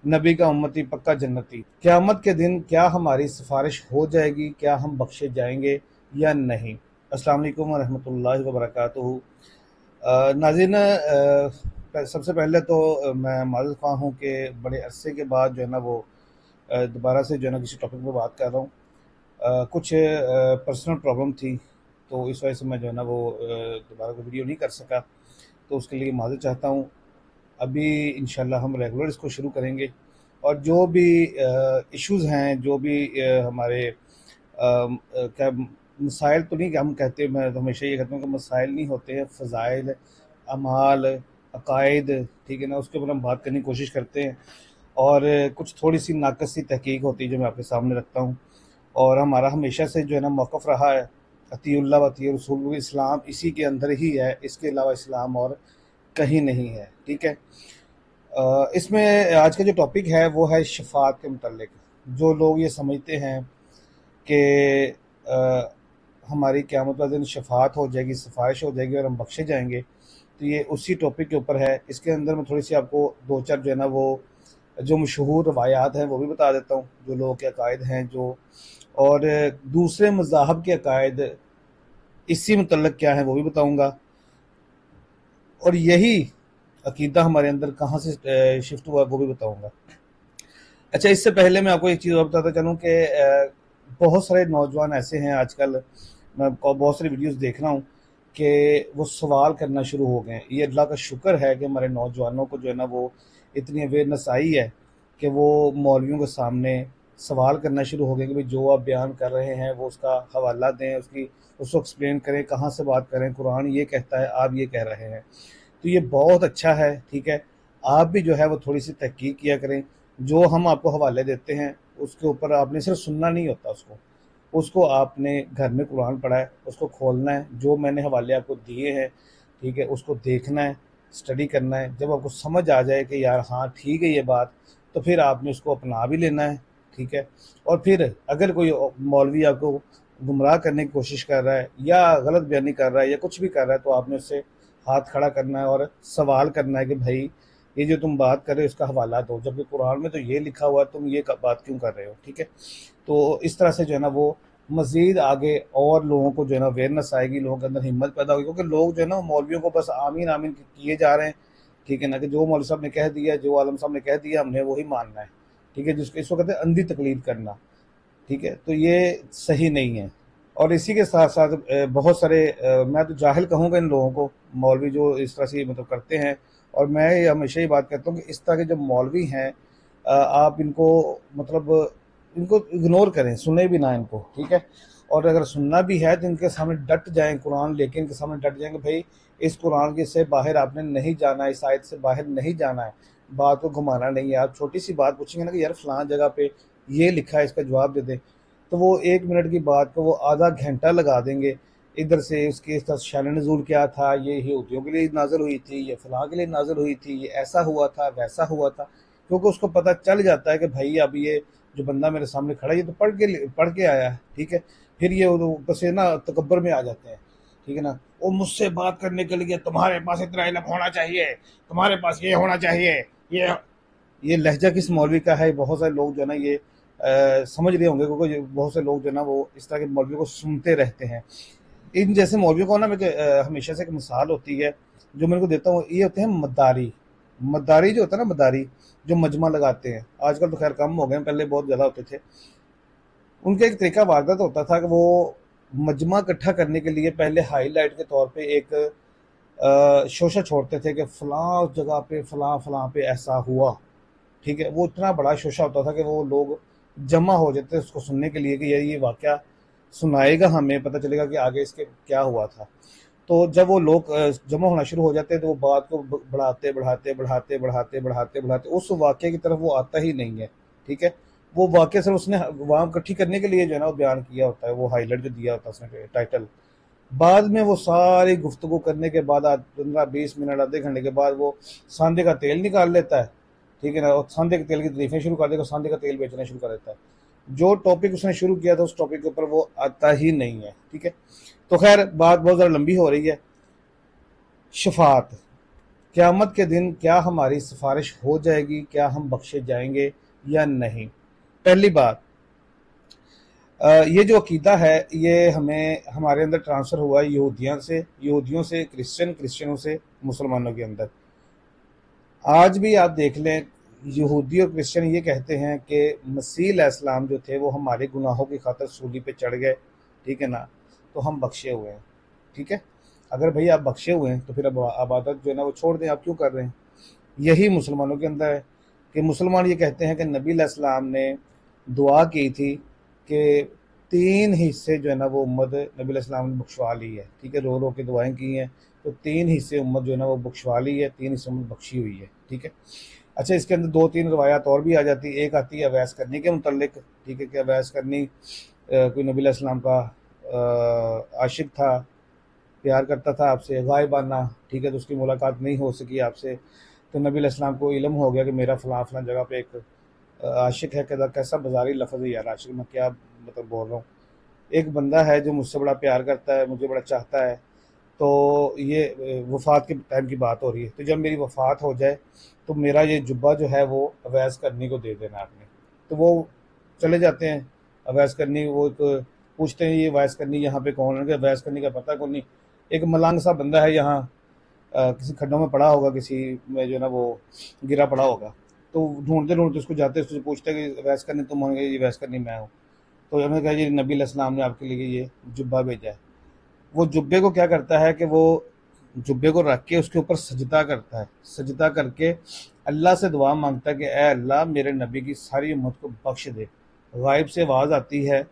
नबी का उम्मती पक्का जन्नती। क़यामत के दिन क्या हमारी सिफारिश हो जाएगी, क्या हम बख्शे जाएंगे या नहीं। अस्सलाम वालेकुम व रहमतुल्लाहि व बरकातुहू। नाज़रीन, सबसे पहले तो मैं माज़रत ख़्वाह हूँ कि बड़े अरसे के बाद जो है ना वो दोबारा से जो है ना किसी टॉपिक पे बात कर रहा हूँ। कुछ पर्सनल प्रॉब्लम थी, तो इस वजह से मैं जो है ना वो दोबारा कोई वीडियो नहीं कर सका, तो उसके लिए माज़रत चाहता हूँ। अभी इंशाल्लाह हम रेगुलर इसको शुरू करेंगे, और जो भी इश्यूज़ हैं, जो भी हमारे क्या मसाइल तो नहीं, हम कहते हैं, मैं तो हमेशा ये कहता हूँ कि मसाइल नहीं होते हैं, फ़ज़ाइल, अमाल, अकायद, ठीक है ना, उसके ऊपर हम बात करने की कोशिश करते हैं। और कुछ थोड़ी सी नाक़स सी तहकीक होती है जो मैं आपके सामने रखता हूँ। और हमारा हमेशा से जो है ना मौक़िफ़ रहा है अतीउल्लाह व अतीउर रसूल, इस्लाम इसी के अंदर ही है, इसके अलावा इस्लाम और कहीं नहीं है, ठीक है। इसमें आज का जो टॉपिक है वो है शफ़ाअत के मुतल्लिक़। जो लोग ये समझते हैं कि हमारी क़यामत वाले दिन शफ़ाअत हो जाएगी, सिफ़ारिश हो जाएगी और हम बख्शे जाएंगे, तो ये उसी टॉपिक के ऊपर है। इसके अंदर मैं थोड़ी सी आपको दो चार जो है ना वो जो मशहूर रवायात हैं वो भी बता देता हूँ, जो लोगों के अकायद हैं जो, और दूसरे मज़ाहब के अकायद इसी मुतल्लिक़ क्या है वो भी बताऊँगा, और यही अकीदा हमारे अंदर कहाँ से शिफ्ट हुआ वो भी बताऊँगा। अच्छा, इससे पहले मैं आपको एक चीज़ और बताता चलूँ कि बहुत सारे नौजवान ऐसे हैं आजकल, मैं बहुत सारी वीडियोस देख रहा हूँ कि वो सवाल करना शुरू हो गए हैं। ये अल्लाह का शुक्र है कि हमारे नौजवानों को जो है ना वो इतनी अवेयरनेस आई है कि वो मौलवियों के सामने सवाल करना शुरू हो गए कि भाई जो आप बयान कर रहे हैं वो उसका हवाला दें, उसको एक्सप्लेन करें, कहाँ से बात करें, कुरान ये कहता है, आप ये कह रहे हैं। तो ये बहुत अच्छा है, ठीक है। आप भी जो है वो थोड़ी सी तहकीक किया करें। जो हम आपको हवाले देते हैं उसके ऊपर आपने सिर्फ सुनना नहीं होता, उसको आपने घर में कुरान पढ़ा है, उसको खोलना है, जो मैंने हवाले आपको दिए हैं, ठीक है, उसको देखना है, स्टडी करना है। जब आपको समझ आ जाए कि यार हाँ ठीक है ये बात, तो फिर आपने उसको अपना भी लेना है, ठीक है। और फिर अगर कोई मौलवी आपको गुमराह करने की कोशिश कर रहा है या गलत बयानी कर रहा है या कुछ भी कर रहा है, तो आपने उससे हाथ खड़ा करना है और सवाल करना है कि भाई ये जो तुम बात कर रहे हो इसका हवाला दो, जबकि कुरान में तो ये लिखा हुआ है, तुम ये बात क्यों कर रहे हो, ठीक है। तो इस तरह से जो है ना वो मज़ीद आगे और लोगों को जो है ना अवेयरनेस आएगी, लोगों के अंदर हिम्मत पैदा होगी, क्योंकि लोग जो है ना मौलवियों को बस आमीन आमीन किए जा रहे हैं, ठीक है ना, कि जो मौलवी साहब ने कह दिया, जो आलम साहब ने कह दिया, हमने वही मानना है, ठीक है, जिसको इसको कहते हैं अंधी तकलीद करना, ठीक है। तो ये सही नहीं है। और इसी के साथ साथ बहुत सारे मैं तो जाहिल कहूँगा इन लोगों को, मौलवी जो इस तरह से मतलब करते हैं। और मैं हमेशा ही बात करता हूँ कि इस तरह के जो मौलवी हैं, आप इनको मतलब इनको इग्नोर करें, सुने भी ना इनको, ठीक है। और अगर सुनना भी है तो इनके सामने डट जाएं, कुरान लेके इनके सामने डट जाएंगे, भाई इस कुरान के से बाहर आपने नहीं जाना है, इस आयत से बाहर नहीं जाना है, बात को घुमाना नहीं है। आप छोटी सी बात पूछेंगे ना कि यार फलां जगह पे ये लिखा है, इसका जवाब दे दें, तो वो 1 मिनट की बात को वो आधा घंटा लगा देंगे। इधर से उसके साथ शान नज़ूल क्या था, ये यहूदियों के लिए नाज़िल हुई थी, ये फलां के लिए नाज़िल हुई थी, ये ऐसा हुआ था, वैसा हुआ था, क्योंकि उसको पता चल जाता है कि भाई अब ये जो बंदा मेरे सामने खड़ा है ये तो पढ़ के आया है, ठीक है। फिर ये ऊपर से ना तकब्बर में आ जाते हैं, ठीक है ना। वो मुझसे बात करने के लिए तुम्हारे पास इतना इल्म होना चाहिए, तुम्हारे पास ये होना चाहिए, ये ये लहजा किस मौलवी का है। बहुत सारे लोग जो है ना ये समझ रहे होंगे, क्योंकि बहुत से लोग जो है ना वो इस तरह के मौलवियों को सुनते रहते हैं। इन जैसे मौलवियों को ना मेरे हमेशा से एक मिसाल होती है जो मेरे को देता हूँ, ये होते हैं मद्दारी। मद्दारी जो होता है ना, मद्दारी जो मजमा लगाते हैं, आजकल तो खैर कम हो गए, पहले बहुत ज़्यादा होते थे। उनका एक तरीका वारदात होता था कि वो मजमा इकट्ठा करने के लिए पहले हाईलाइट के तौर पे एक शोशा छोड़ते थे कि फलां जगह पे फलां फलां पे ऐसा हुआ, ठीक है। वो इतना बड़ा शोशा होता था कि वो लोग जमा हो जाते थे उसको सुनने के लिए कि यार ये वाक़या सुनाएगा, हमें पता चलेगा कि आगे इसके क्या हुआ था। तो जब वो लोग जमा होना शुरू हो जाते हैं तो वो बात को बढ़ाते बढ़ाते बढ़ाते बढ़ाते बढ़ाते बढ़ाते उस वाक़े की तरफ वो आता ही नहीं है, ठीक है। वो वाक़या सिर्फ उसने वहाँ इकट्ठी करने के लिए जो है ना वो बयान किया होता है, वो हाईलाइट जो दिया होता है उसने टाइटल। बाद में वो सारी गुफ्तगू करने के बाद 15-20 मिनट आधे घंटे के बाद वो सांदे का तेल निकाल लेता है, ठीक है ना, और सांदे के तेल की तारीफें शुरू कर देगा, सांदे का तेल बेचना शुरू कर देता है। जो टॉपिक उसने शुरू किया था उस टॉपिक के ऊपर वो आता ही नहीं है, ठीक है। तो खैर बात बहुत ज़्यादा लंबी हो रही है। शफात, क़यामत के दिन क्या हमारी सिफारिश हो जाएगी, क्या हम बख्शे जाएंगे या नहीं। पहली बात, ये जो अकीदा है ये हमें हमारे अंदर ट्रांसफ़र हुआ है यहूदियों से क्रिश्चियन, क्रिश्चियनों से मुसलमानों के अंदर। आज भी आप देख लें, यहूदी और क्रिश्चियन ये कहते हैं कि मसीह अलैहिस्सलाम जो थे वो हमारे गुनाहों की खातिर सूली पे चढ़ गए, ठीक है ना, तो हम बख्शे हुए हैं, ठीक है। अगर भाई आप बख्शे हुए हैं तो फिर अब इबादत जो है ना वो छोड़ दें, आप क्यों कर रहे हैं। यही मुसलमानों के अंदर है कि मुसलमान ये कहते हैं कि नबी अलैहिस्सलाम ने दुआ की थी कि 3 हिस्से जो है ना वो उम्मत नबी अलैहिस्सलाम ने बख्शवा ली है, ठीक है, रो रो के दुआएं की हैं, तो 3 हिस्से उम्मत जो है ना वो बख्शवा ली है, 3 हिस्से उम्मत बख्शी हुई है, ठीक है। अच्छा, इसके अंदर 2-3 रवायात और भी आ जाती है। एक आती है अवैस करनी के मुतल्लिक, ठीक है, कि अवैस करनी कोई नबी अलैहिस्सलाम का आशिक था, प्यार करता था आपसे गायबाना, ठीक है, तो उसकी मुलाकात नहीं हो सकी आपसे, तो नबी अलैहिस्सलाम को इल्म हो गया कि मेरा फ़लाँ फ़लाँ जगह पे एक आशिक है। कहता कैसा बाज़ारी लफ्ज़ है यार, आशिक मैं क्या मतलब बोल रहा हूँ। एक बंदा है जो मुझसे बड़ा प्यार करता है, मुझे बड़ा चाहता है, तो ये वफ़ात के टाइम की बात हो रही है, तो जब मेरी वफ़ात हो जाए तो मेरा ये जुब्बा जो है वो अवैस करनी को दे देना आपने। तो वो चले जाते हैं अवैस करनी, वो एक पूछते हैं ये अवैस करनी यहाँ पे कौन है, कि अवैस करनी का पता कौन नहीं। एक मलंग सा बंदा है यहाँ, किसी खड्डों में पड़ा होगा, किसी में जो है ना वो गिरा पड़ा होगा, तो ढूंढते ढूंढते उसको जाते उससे पूछते हैं कि अवैस करनी तुम होंगे, ये अवैस करनी मैं हूँ। तो हमने कहा जी नबी अलैहिस्सलाम ने आपके लिए ये जुब्बा भेजा है। वो जुब्बे को क्या करता है कि वो जुब्बे को रख के उसके ऊपर सजदा करता है, सजदा करके अल्लाह से दुआ मांगता है कि ए अल्लाह मेरे नबी की सारी उम्मत को बख्श दे। गायब से आवाज़ आती है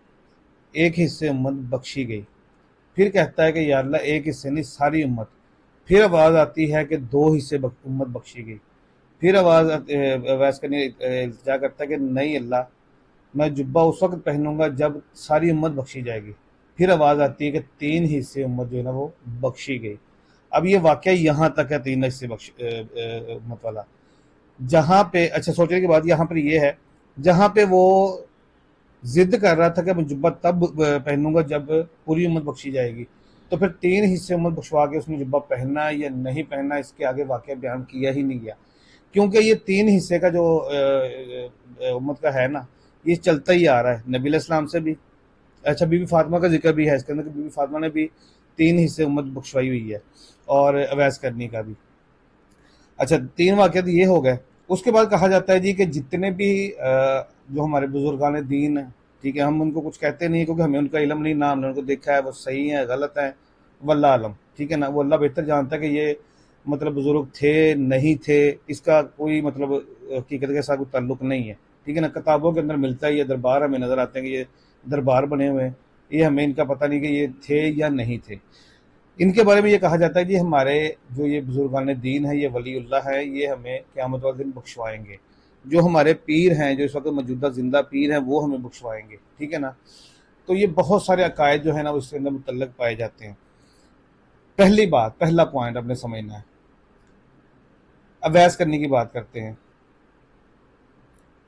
एक हिस्से उम्मत बख्शी गई। फिर कहता है कि या अल्लाह एक हिस्से नहीं सारी उम्मत। फिर आवाज़ आती है कि 2 हिस्से उम्मत बख्शी गई। फिर अवैस करने इल्तिजा करता है कि नहीं अल्लाह, मैं जुब्बा उस वक़्त पहनूँगा जब सारी उम्मत बख्शी जाएगी। फिर आवाज़ आती है कि 3 हिस्से उम्मत जो है ना वो बख्शी गई। अब ये वाक़या यहाँ तक है, 3 हिस्से उम्मत वाला। जहाँ पे अच्छा सोचने की बात यहाँ पर ये है, जहाँ पे वो ज़िद कर रहा था कि मैं जुब्बा तब पहनूँगा जब पूरी उम्मत बख्शी जाएगी। तो फिर 3 हिस्से उम्मत बख्शवा के उसने जुब्बा पहनना है या नहीं पहनना, इसके आगे वाक़या बयान किया ही नहीं गया। क्योंकि ये 3 हिस्से का जो उम्मत का है ना, ये चलता ही आ रहा है नबी अलैहिस्सलाम से भी। अच्छा, बीबी फातिमा का ज़िक्र भी है इसके अंदर कि बीबी फातिमा ने भी 3 हिस्से उम्मत बख्शवाई हुई है, और अवैस करनी का भी। अच्छा, 3 वाक़यात ये हो गए। उसके बाद कहा जाता है जी कि जितने भी जो हमारे बुज़ुर्गान दीन हैं, ठीक है, हम उनको कुछ कहते नहीं क्योंकि हमें उनका इल्म नहीं, ना हमने उनको देखा है वो सही है गलत है, वल्लाह आलम, ठीक है ना। वो अल्लाह बेहतर जानता है कि ये मतलब बुज़ुर्ग थे नहीं थे, इसका कोई मतलब हकीकत के साथ कोई ताल्लुक नहीं है, ठीक है ना। किताबों के अंदर मिलता है, ये दरबार हमें नज़र आते हैं कि ये दरबार बने हुए हैं, ये हमें इनका पता नहीं कि ये थे या नहीं थे। इनके बारे में ये कहा जाता है कि हमारे जो ये बुजुर्गान दीन है, ये वलीउल्लाह है, ये हमें क़यामत वाले दिन बख्शवाएंगे। जो हमारे पीर हैं, जो इस वक्त मौजूदा जिंदा पीर हैं, वो हमें बख्शवाएंगे, ठीक है ना। तो ये बहुत सारे अकायद जो है ना उसके अंदर मुतल्लक पाए जाते हैं। पहली बात, पहला पॉइंट आपने समझना है, अवैस करने की बात करते हैं।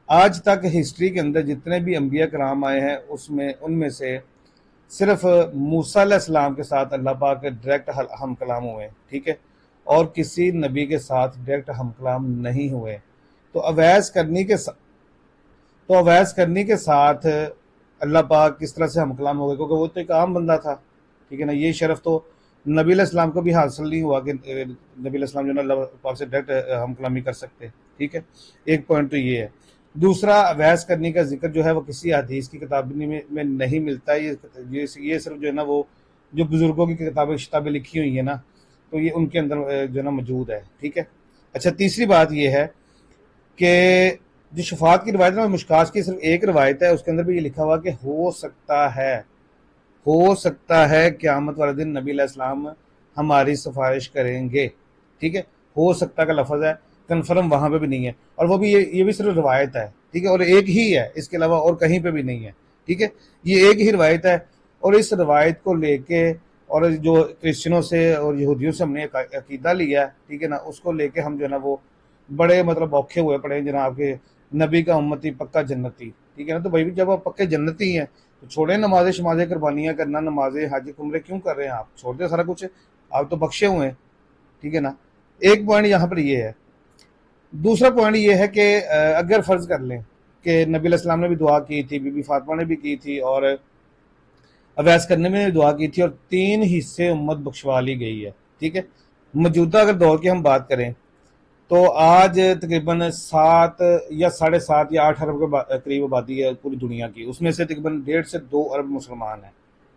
आज तक हिस्ट्री के अंदर जितने भी अम्बिया कराम आए हैं उसमें उनमें से सिर्फ मूसा अलैहिस्सलाम के साथ अल्लाह पाक के डायरेक्ट हम कलाम हुए, ठीक है, और किसी नबी के साथ डायरेक्ट हम कलाम नहीं हुए। तो अवैस करनी के सा- तो अवैस करनी के साथ अल्लाह पाक किस तरह से हम कलाम हो गए, क्योंकि वो तो एक आम बंदा था, ठीक है ना। ये शरफ तो नबी अलैहिस्सलाम को भी हासिल नहीं हुआ कि नबी अलैहिस्सलाम जो है ना अल्लाह पाक से डायरेक्ट हम कलामी कर सकते, ठीक है। एक पॉइंट तो ये है। दूसरा, अवैस करने का जिक्र जो है वो किसी हदीस की किताब में नहीं मिलता। ये सिर्फ जो है ना वो जो बुजुर्गों की किताबें लिखी हुई है ना, तो ये उनके अंदर जो है ना मौजूद है, ठीक है। अच्छा, तीसरी बात ये है कि जो शफात की रवायत है ना, मुश्कात की सिर्फ एक रवायत है, उसके अंदर भी ये लिखा हुआ कि हो सकता है क़यामत वाले दिन नबी अलैहिस्सलाम हमारी सिफारिश करेंगे, ठीक है। हो सकता का लफ्ज़ है, कन्फर्म वहाँ पे भी नहीं है, और वो भी ये भी सिर्फ रवायत है, ठीक है, और एक ही है, इसके अलावा और कहीं पे भी नहीं है, ठीक है। ये एक ही रवायत है, और इस रवायत को लेके और जो क्रिश्चियनों से और यहूदियों से हमने अकीदा लिया है, ठीक है ना, उसको लेके हम जो है ना वो बड़े मतलब औखे हुए पड़े हैं जनाब के नबी का उम्मती पक्का जन्नती, ठीक है ना। तो भाई जब आप पक्के जन्नती हैं तो छोड़े नमाजें शमाजें कुर्बानियाँ करना, नमाजें हज उम्रे क्यों कर रहे हैं आप, छोड़ दे सारा कुछ, आप तो बख्शे हुए हैं, ठीक है ना। एक पॉइंट यहाँ पर ये है। दूसरा पॉइंट ये है कि अगर फर्ज कर लें कि नबी अलैहिस्सलाम ने भी दुआ की थी, बीबी फातिमा ने भी की थी, और अवैस करने में भी दुआ की थी, और 3 हिस्से उम्मत बख्शवा ली गई है, ठीक है। मौजूदा अगर दौर की हम बात करें तो आज तकरीबन 7 या 7.5 या 8 अरब के करीब आबादी है पूरी दुनिया की। उसमें से तकरीबन 1.5 से 2 अरब मुसलमान हैं,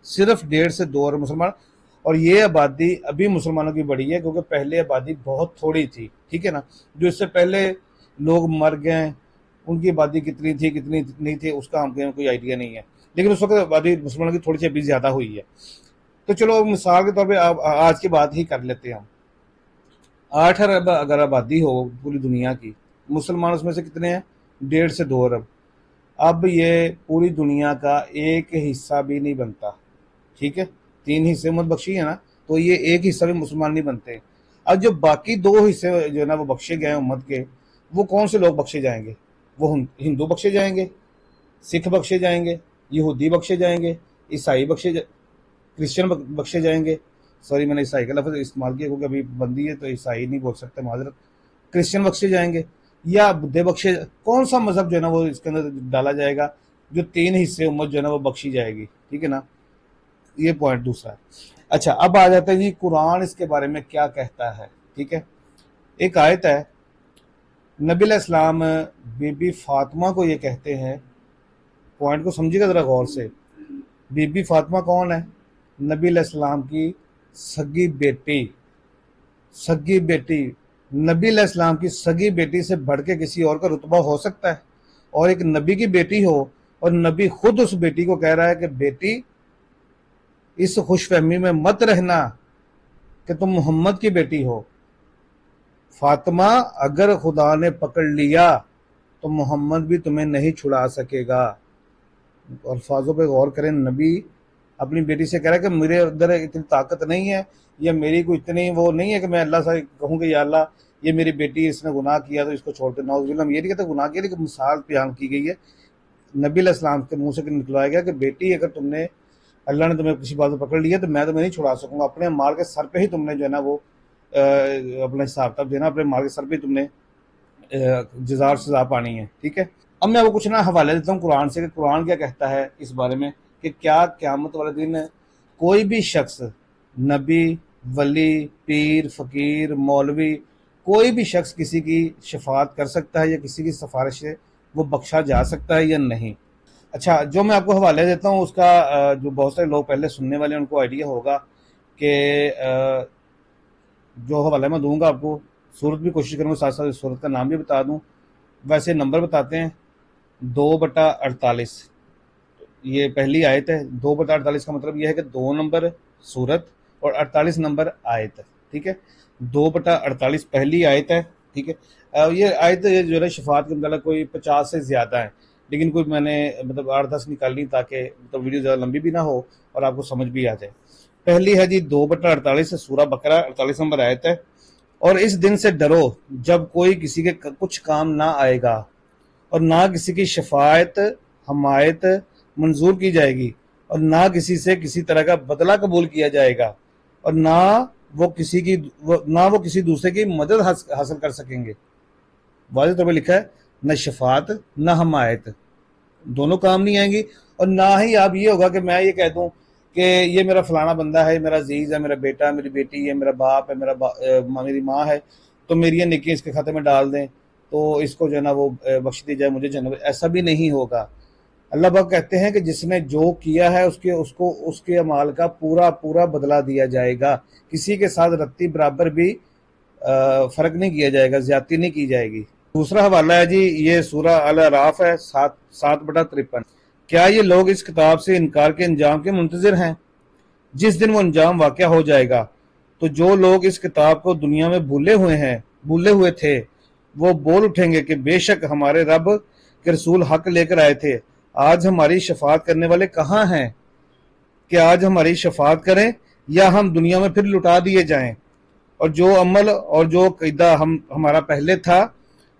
सिर्फ 1.5 से 2 अरब मुसलमान। और ये आबादी अभी मुसलमानों की बढ़ी है, क्योंकि पहले आबादी बहुत थोड़ी थी, ठीक है ना। जो इससे पहले लोग मर गए, उनकी आबादी कितनी थी कितनी नहीं थी उसका हमको कोई आइडिया नहीं है, लेकिन उस वक्त आबादी मुसलमानों की थोड़ी सी अभी ज़्यादा हुई है। तो चलो मिसाल के तौर पर आज की बात ही कर लेते हैं हम। 8 अरब अगर आबादी हो पूरी दुनिया की, मुसलमान उसमें से कितने हैं? 1.5 से 2 अरब। अब ये पूरी दुनिया का एक हिस्सा भी नहीं बनता, ठीक है। 3 हिस्से उम्मत बख्शी है ना, तो ये एक हिस्सा भी मुसलमान नहीं बनते। अब जो बाकी 2 हिस्से जो है ना वो बख्शे गए उम्मत के, वो कौन से लोग बख्शे जाएंगे? वो हिंदू बख्शे जाएंगे, सिख बख्शे जाएंगे, यहूदी बख्शे जाएंगे, ईसाई क्रिश्चियन बख्शे जाएंगे। सॉरी, मैंने ईसाई का लफ्ज़ इस्तेमाल किया क्योंकि अभी बंदी है तो ईसाई नहीं बोल सकते, माजरत। क्रिश्चियन बख्शे जाएंगे या बुद्धे बख्शे, कौन सा मजहब जो है ना वो इसके अंदर डाला जाएगा? जो 3 हिस्से उम्मत जो है ना वो बख्शी जाएगी, ठीक है ना। ये पॉइंट दूसरा है। अच्छा, अब आ जाता है जी कुरान इसके बारे में क्या कहता है, ठीक है। एक आयत है, नबी अलैहिस्सलाम बीबी फातिमा को ये कहते हैं, पॉइंट को समझिएगा ज़रा गौर से। बीबी फातिमा कौन है? नबी अलैहिस्सलाम की सगी बेटी। सगी बेटी, नबी अलैहिस्सलाम की सगी बेटी से बढ़ के किसी और का रुतबा हो सकता है? और एक नबी की बेटी हो और नबी खुद उस बेटी को कह रहा है कि बेटी इस खुशफहमी में मत रहना कि तुम मोहम्मद की बेटी हो। फातिमा, अगर खुदा ने पकड़ लिया तो मोहम्मद भी तुम्हें नहीं छुड़ा सकेगा। अल्फाजों पे गौर करें, नबी अपनी बेटी से कह रहा है कि मेरे अंदर इतनी ताकत नहीं है, या मेरी कोई इतनी वो नहीं है कि मैं अल्लाह से कहूँ कि या अल्लाह ये मेरी बेटी इसने गुनाह किया तो इसको छोड़ दे। नाउज़ुबिल्लाह, हम ये नहीं कहते गुनाह किया, लेकिन मिसाल बयान की गई है। नबी अलैहिस्सलाम के मुंह से निकलवाया गया कि बेटी अगर तुमने अल्लाह ने तुम्हें किसी बात में पकड़ लिया तो मैं तुम्हें नहीं छुड़ा सकूंगा। अपने माल के सर पे ही तुमने जो है ना वो अपना हिसाब किताब देना, अपने माल के सर पे तुमने जज़ा और सज़ा पानी है, ठीक है। अब मैं वो कुछ ना हवाले देता हूँ कुरान से कि कुरान क्या कहता है इस बारे में, कि क्या क़यामत वाले दिन कोई भी शख्स, नबी, वली, पीर, फ़कीर, मौलवी, कोई भी शख्स किसी की शफाअत कर सकता है या किसी की सिफारिश से वो बख्शा जा सकता है या नहीं। अच्छा, जो मैं आपको हवाले देता हूँ उसका जो बहुत सारे लोग पहले सुनने वाले उनको आइडिया होगा कि जो हवाला मैं दूंगा आपको, सूरत भी कोशिश करूँगा साथ साथ सूरत का नाम भी बता दूँ। वैसे नंबर बताते हैं, 2/48 ये पहली आयत है। 2/48 का मतलब यह है कि 2 नंबर सूरत और 48 नंबर आयत, ठीक है। 2/48 पहली आयत है, ठीक है। ये आयत जो है शफात के मतलब कोई 50 से ज़्यादा है, लेकिन कोई मैंने मतलब 8-10 निकाली ताकि मतलब वीडियो ज़्यादा लंबी भी ना हो और आपको समझ भी आ जाए। पहली है जी 2/48 सूरह बकरा 48 नंबर आयत है। और इस दिन से डरो जब कोई किसी के कुछ काम ना आएगा और ना किसी की शफायत हमायत मंजूर की जाएगी और ना किसी से किसी तरह का बदला कबूल किया जाएगा और ना वो किसी दूसरे की मदद हासिल कर सकेंगे। वाज़ेह तौर पर लिखा है, न शफात न हमायत, दोनों काम नहीं आएंगी। और ना ही आप ये होगा कि मैं ये कह दूं कि ये मेरा फलाना बंदा है, मेरा अजीज है, मेरा बेटा, मेरी बेटी है, मेरा बाप है, मेरी माँ है, तो मेरी ये नेकी इसके खाते में डाल दें तो इसको जो है ना वो बख्श दी जाए, मुझे जन्नत। ऐसा भी नहीं होगा। अल्लाह पाक कहते हैं कि जिसने जो किया है उसको उसके अमाल का पूरा पूरा बदला दिया जाएगा। किसी के साथ रत्ती बराबर भी फ़र्क नहीं किया जाएगा, ज़्यादती नहीं की जाएगी। दूसरा हवाला है जी, ये सूरह अल-अराफ है 7/53। क्या ये लोग इस किताब से इनकार के अंजाम के मुंतज़िर हैं? जिस दिन वो अंजाम वाक़या हो जाएगा तो जो लोग इस किताब को दुनिया में भूले हुए थे, वो बोल उठेंगे कि बेशक हमारे रब के रसूल हक लेकर आए थे। आज हमारी शफात करने वाले कहाँ हैं कि आज हमारी शफात करें या हम दुनिया में फिर लुटा दिए जाएं। और जो अमल और जो क़ीदा हमारा पहले था,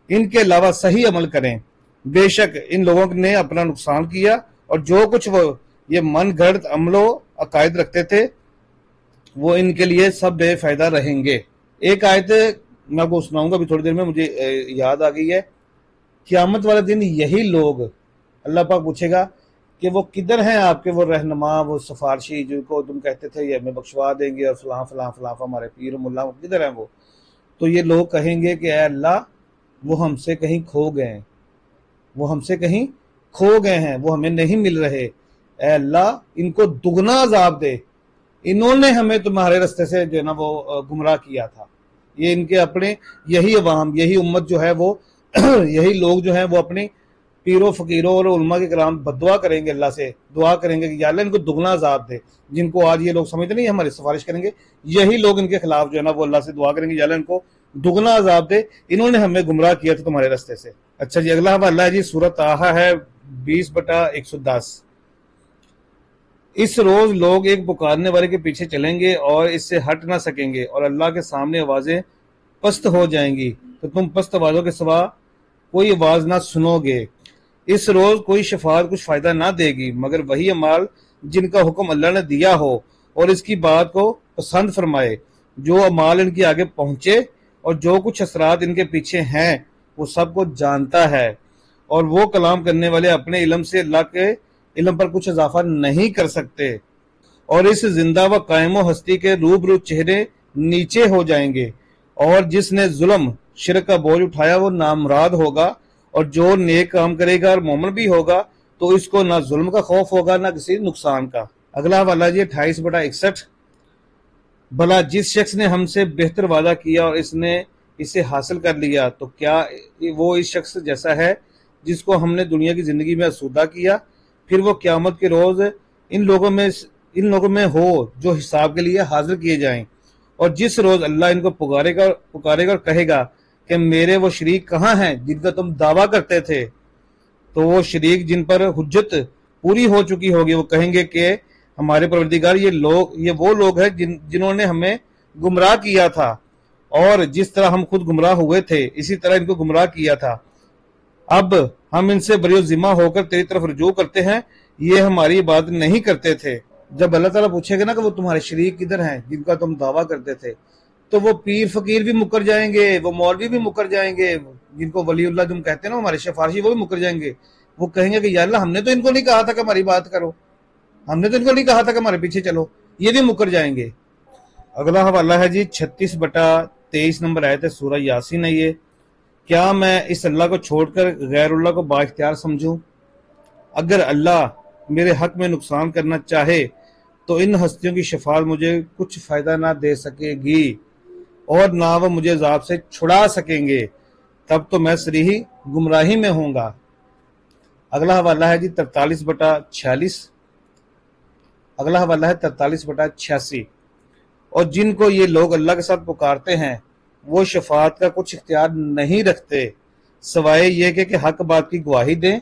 इनके अलावा सही अमल करें। बेशक इन लोगों ने अपना नुकसान किया और जो कुछ वो ये मन घड़त अमलो अकायद रखते थे वो इनके लिए सब बेफायदा रहेंगे। एक आयत मैं आपको सुनाऊंगा अभी थोड़ी देर में, मुझे याद आ गई है। क़यामत वाले दिन यही लोग, अल्लाह पाक पूछेगा कि वो किधर हैं आपके वो रहनुमा, वो सिफारशी जिनको तुम कहते थे ये हमें बख्शवा देंगे और फलां फलां फलां हमारे पीर मुल्ला, किधर हैं वो? तो ये लोग कहेंगे कि ऐ अल्लाह, वो हमसे कहीं खो गए हैं, वो हमसे कहीं खो गए हैं, वो हमें नहीं मिल रहे। ऐ अल्लाह, इनको दुगना अजाब दे, इन्होंने हमें तुम्हारे रास्ते से जो है ना वो गुमराह किया था। ये इनके अपने यही अवाम, यही उम्मत जो है वो यही लोग जो हैं वो अपनी पीरों फकीरों और उलमा के कलाम बदुआ करेंगे, अल्लाह से दुआ करेंगे कि या अल्लाह इनको दुगना अजाब दे। जिनको आज ये लोग समझते नहीं हमारी सिफारिश करेंगे, यही लोग इनके खिलाफ जो है ना वो अल्लाह से दुआ करेंगे, या अल्लाह इनको दुगना अजाब दे, इन्होंने हमें गुमराह किया था तुम्हारे रास्ते से। अच्छा जी, अगला हवाला है जी, सूरत आहा है 20/110। इस रोज लोग एक पुकारने वाले के पीछे चलेंगे और इससे हट ना सकेंगे, और अल्लाह के सामने आवाजें पस्त हो जाएंगी, तो तुम पस्त आवाजों के सिवा कोई आवाज ना सुनोगे। इस रोज कोई शफाअत कुछ फायदा ना देगी मगर वही अमाल जिनका हुक्म अल्लाह ने दिया हो और इसकी बात को पसंद फरमाए। जो अमाल इनके आगे पहुंचे और जो कुछ असरात इनके पीछे हैं वो सब कुछ जानता है, और वो कलाम करने वाले अपने इल्म से अल्लाह के इल्म पर कुछ इजाफा नहीं कर सकते, और इस जिंदा व कायमो हस्ती के रूबरू चेहरे नीचे हो जाएंगे। और जिसने जुल्म शिरक का बोझ उठाया वो नामराद होगा, और जो नेक काम करेगा और मोमिन भी होगा तो इसको ना जुल्म का खौफ होगा ना किसी नुकसान का। अगला हवाला जी 28/61। भला जिस शख्स ने हमसे बेहतर वादा किया और इसने इसे हासिल कर लिया, तो क्या वो इस शख्स जैसा है जिसको हमने दुनिया की जिंदगी में आसूदा किया, फिर वो क्यामत के रोज इन लोगों में हो जो हिसाब के लिए हाजिर किए जाएं। और जिस रोज अल्लाह इनको पुकारेगा पुकारेगा और कहेगा कि मेरे वो शरीक कहाँ हैं जिनका तुम दावा करते थे, तो वो शरीक जिन पर हुज्जत पूरी हो चुकी होगी वो कहेंगे कि हमारे परवरदिगार, ये वो लोग हैं जिन्होंने हमें गुमराह किया था, और जिस तरह हम खुद गुमराह हुए थे इसी तरह इनको गुमराह किया था। अब हम इनसे बरियो जिम्मा होकर तेरी तरफ रुजू करते हैं, ये हमारी इबादत नहीं करते थे। जब अल्लाह ताला पूछेगा ना कि वो तुम्हारे शरीक किधर हैं जिनका तुम दावा करते थे, तो वो पीर फकीर भी मुकर जाएंगे, वो मौलवी भी मुकर जाएंगे, जिनको वलीउल्लाह तुम कहते हैं ना हमारे सिफारशी, वो भी मुकर जाएंगे। वो कहेंगे कि या अल्लाह, हमने तो इनको नहीं कहा था कि हमारी बात करो, हमने तो इनको नहीं कहा था कि हमारे पीछे चलो, ये भी मुकर जाएंगे। अगला हवाला है जी 36/23 नंबर आयत है, सूरह यासीन है ये। क्या मैं इस अल्लाह को छोड़कर गैरुल्लाह को बाइख्तियार समझूं? अगर अल्लाह मेरे हक में नुकसान करना चाहे तो इन हस्तियों की शफाअत मुझे कुछ फायदा ना दे सकेगी और ना वह मुझे अजाब से छुड़ा सकेंगे, तब तो मैं सरीही गुमराही में होऊंगा। अगला हवाला है जी 43/46। अगला हवाला है 43/86। और जिनको ये लोग अल्लाह के साथ पुकारते हैं वो शफाअत का कुछ इख्तियार नहीं रखते सवाए ये कि हक बात की गवाही दें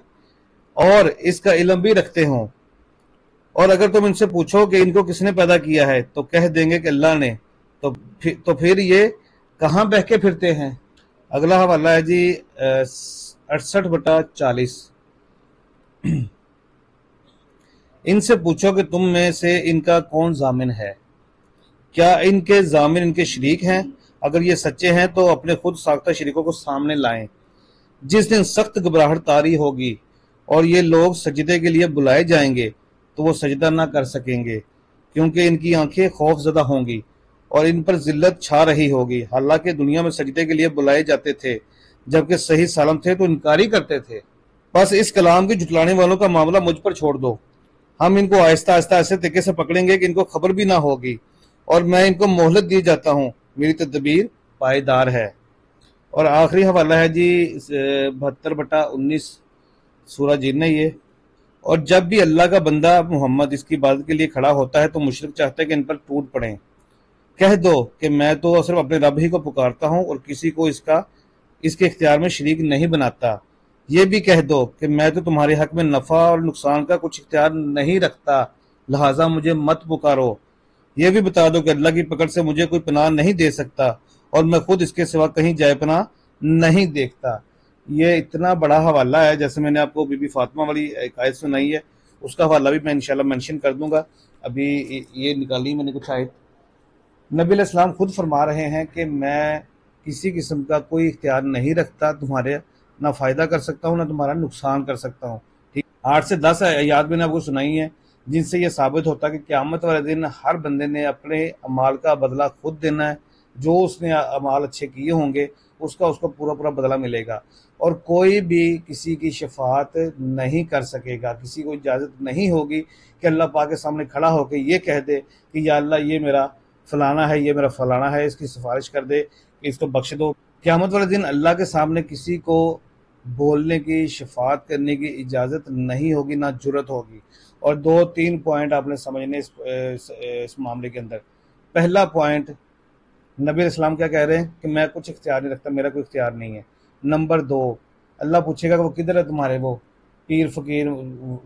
और इसका इल्म भी रखते हों। और अगर तुम इनसे पूछो कि इनको किसने पैदा किया है तो कह देंगे कि अल्लाह ने, तो फिर ये कहाँ बह के फिरते हैं। अगला हवाला है जी 68/40। इनसे पूछो कि तुम में से इनका कौन जामिन है, क्या इनके जामिन इनके शरीक हैं? अगर ये सच्चे हैं तो अपने खुद साख्ता शरीकों को सामने लाएं। जिस दिन सख्त घबराहट तारी होगी और ये लोग सजदे के लिए बुलाए जाएंगे तो वो सजदा ना कर सकेंगे, क्योंकि इनकी आंखें खौफजदा होंगी और इन पर जिल्लत छा रही होगी। हालांकि दुनिया में सजदे के लिए बुलाए जाते थे, जबकि सही सालम थे तो इनकारी करते थे। बस इस कलाम के जुटलाने वालों का मामला मुझ पर छोड़ दो, हम इनको आहिस्ता आहिस्ता ऐसे तरीके से पकड़ेंगे कि इनको खबर भी ना होगी, और मैं इनको मोहलत दिए जाता हूँ, मेरी तदबीर पायदार है। और आखिरी हवाला है जी 72/19 सूरह जिन है ये। और जब भी अल्लाह का बंदा मोहम्मद इसकी इबादत के लिए खड़ा होता है तो मुशरिक चाहते हैं कि इन पर टूट पड़े। कह दो कि मैं तो सिर्फ अपने रब ही को पुकारता हूँ और किसी को इसके इख्तियार में शरीक नहीं बनाता। ये भी कह दो कि मैं तो तुम्हारे हक में नफा और नुकसान का कुछ इख्तियार नहीं रखता, लिहाजा मुझे मत पुकारो। ये भी बता दो कि अल्लाह की पकड़ से मुझे कोई पनाह नहीं दे सकता और मैं खुद इसके सिवा कहीं जाए पनाह नहीं देखता। ये इतना बड़ा हवाला है, जैसे मैंने आपको बीबी फातिमा वाली एक आयत सुनाई है, उसका हवाला भी मैं इंशाल्लाह मेंशन कर दूंगा। अभी ये निकाली मैंने कुछ आयत। नबी अलैहिस्सलाम खुद फरमा रहे हैं कि मैं किसी किस्म का कोई इख्तियार नहीं रखता तुम्हारे, ना फ़ायदा कर सकता हूँ ना तुम्हारा नुकसान कर सकता हूँ। ठीक, 8 से 10 आयात मैंने आपको सुनाई है जिनसे ये साबित होता है कि क़यामत वाले दिन हर बंदे ने अपने अमाल का बदला खुद देना है। जो उसने अमाल अच्छे किए होंगे उसका उसको पूरा पूरा बदला मिलेगा, और कोई भी किसी की शफाअत नहीं कर सकेगा। किसी को इजाज़त नहीं होगी कि अल्लाह पाक के सामने खड़ा होकर ये कह दे कि या अल्लाह ये मेरा फलाना है, ये मेरा फलाना है, इसकी सिफारिश कर दे कि इसको बख्श दो। क़यामत वाले दिन अल्लाह के सामने किसी को बोलने की, शफाअत करने की इजाज़त नहीं होगी, ना जुर्रत होगी। और 2-3 पॉइंट आपने समझने इस मामले के अंदर। पहला पॉइंट, नबी अलैहिस्सलाम क्या कह रहे हैं कि मैं कुछ इख्तियार नहीं रखता, मेरा कोई इख्तियार नहीं है। नंबर 2, अल्लाह पूछेगा कि वो किधर है तुम्हारे वो पीर फ़कीर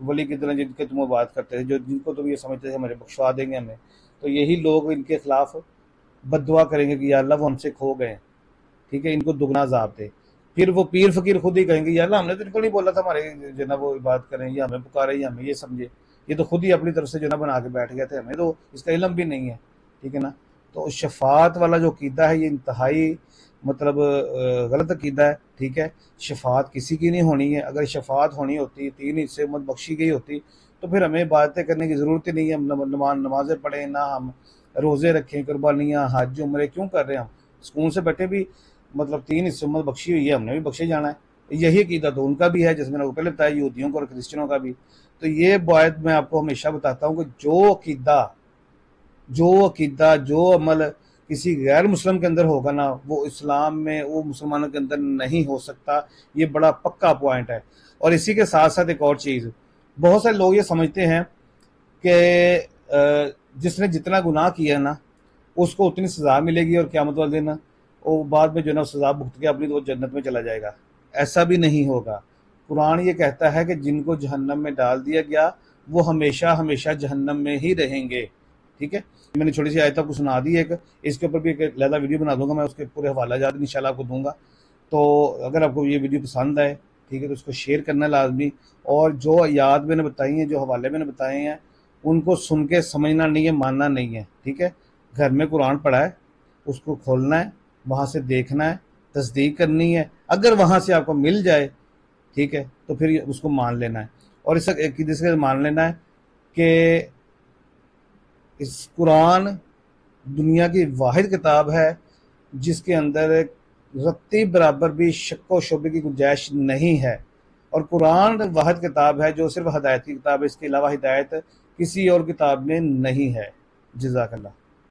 वली किधर हैं जिनके तुम बात करते थे, जो जिनको तुम ये समझते थे हमें बख्शवा देंगे हमें। तो यही लोग इनके खिलाफ बद्दुआ करेंगे कि या अल्लाह वो हमसे खो गए, ठीक है, इनको दुगना अज़ाब दे। फिर वो पीर फ़कीर खुद ही कहेंगे या अल्लाह हमने तो इनको नहीं बोला था हमारे जो ना वो इबादत करें या हमें पुकारे या हमें ये समझे, ये तो खुद ही अपनी तरफ से जो ना बना के बैठ गए थे, हमें तो इसका इल्म भी नहीं है। ठीक है ना। तो शफात वाला जो अकीदा है ये इंतहाई मतलब गलत अकीदा है। ठीक है, शफात किसी की नहीं होनी है। अगर शफात होनी होती, 3 हिस्से उम्मत बख्शी गई होती, तो फिर हमें इबादतें करने की ज़रूरत ही नहीं है। हम नमाज़ें पढ़ें ना, हम रोज़े रखें, कुर्बानियाँ, हज, उम्रे क्यों कर रहे हैं हम? सुकून से बैठे भी, मतलब 3 हिस्से उम्मत बख्शी हुई है, हमने भी बख्शे जाना है। यही अकीदा तो उनका भी है, जैसे मैंने पहले बताया, यहूदियों का और क्रिश्चियनों का भी। तो ये बात मैं आपको हमेशा बताता हूँ कि जो अकीदा जो अमल किसी गैर मुस्लिम के अंदर होगा ना, वो इस्लाम में, वो मुसलमानों के अंदर नहीं हो सकता। ये बड़ा पक्का पॉइंट है। और इसी के साथ साथ एक और चीज़, बहुत सारे लोग ये समझते हैं कि जिसने जितना गुनाह किया ना उसको उतनी सज़ा मिलेगी और क़यामत वाले दिन वो बाद में जो है ना सज़ा भुगत के अपनी तो जन्नत में चला जाएगा। ऐसा भी नहीं होगा। कुरान ये कहता है कि जिनको जहन्नम में डाल दिया गया वो हमेशा हमेशा जहन्नम में ही रहेंगे। ठीक है, मैंने छोटी सी आयत आपको सुना दी एक, इसके ऊपर भी एक अलग वीडियो बना दूंगा मैं, उसके पूरे हवाला जात इंशाल्लाह आपको दूंगा। तो अगर आपको ये वीडियो पसंद आए, ठीक है, तो उसको शेयर करना लाजमी। और जो याद मैंने बताई हैं, जो हवाले मैंने बताए हैं, उनको सुन के समझना नहीं है, मानना नहीं है। ठीक है, घर में कुरान पढ़ा है, उसको खोलना है, वहाँ से देखना है, तस्दीक करनी है। अगर वहाँ से आपको मिल जाए, ठीक है, तो फिर उसको मान लेना है। और इस अकीदे से मान लेना है कि इस कुरान दुनिया की वाहिद किताब है जिसके अंदर रत्ती बराबर भी शक व शुबे की गुंजाइश नहीं है। और कुरान वाहिद किताब है जो सिर्फ हदायत की किताब है, इसके अलावा हिदायत किसी और किताब में नहीं है। जज़ाकल्लाह।